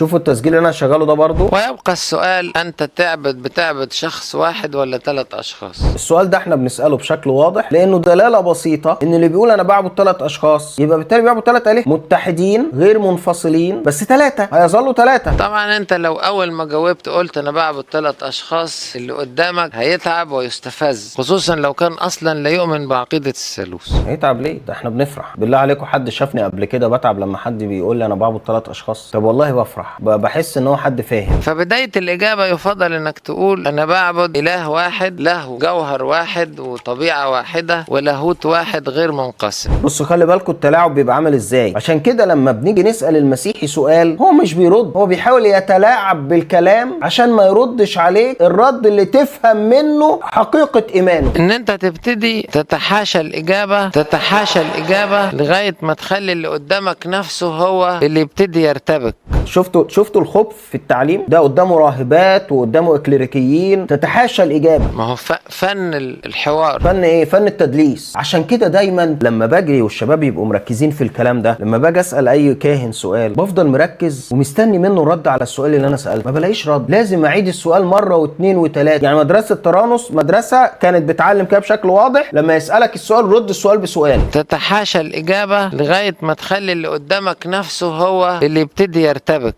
شوفوا التسجيل اللي انا شغاله ده برضو. ويبقى السؤال، أنت بتعبد شخص واحد ولا 3 أشخاص؟ السؤال ده احنا بنسأله بشكل واضح لانه دلالة بسيطة ان اللي بيقول انا بعبد 3 اشخاص يبقى بالتالي بيعبد 3 آلهة متحدين غير منفصلين، بس 3 هيظلوا 3. طبعا انت لو اول ما جاوبت قلت انا بعبد 3 اشخاص، اللي قدامك هيتعب ويستفز، خصوصا لو كان اصلا لا يؤمن بعقيدة الثالوث. هيتعب ليه؟ ده احنا بنفرح. بالله عليكم حد شافني قبل كده بتعب لما حد بيقول لي انا بعبد 3 اشخاص؟ طب والله بفرح، بحس ان هو حد فاهم. فبداية الاجابة يفضل انك تقول انا بعبد اله واحد له جوهر واحد وطبيعة واحدة ولاهوت واحد غير منقسم. بصوا خلي بالكم التلاعب بيبقى عامل ازاي. عشان كده لما بنيجي نسأل المسيحي سؤال هو مش بيرد، هو بيحاول يتلاعب بالكلام عشان ما يردش عليك الرد اللي تفهم منه حقيقة ايمانه. ان انت تبتدي تتحاشى الاجابة لغاية ما تخلي اللي قدامك نفسه هو اللي يبتدي يرتبك. شفتوا الخبث في التعليم ده؟ قدامه راهبات وقدامه اكليريكيين تتحاشى الاجابه. ما هو فن الحوار. فن ايه؟ فن التدليس. عشان كده دايما لما بجري والشباب يبقوا مركزين في الكلام ده، لما باجي اسال اي كاهن سؤال بفضل مركز ومستني منه رد على السؤال اللي انا سالته، ما بلاقيش رد، لازم اعيد السؤال مره واثنين وثلاثه. يعني مدرسه ترانوس مدرسه كانت بتعلم كده بشكل واضح، لما يسالك السؤال رد السؤال بسؤال. تتحاشى الاجابه لغايه ما تخلي اللي قدامك نفسه هو اللي يبتدي يرتبك.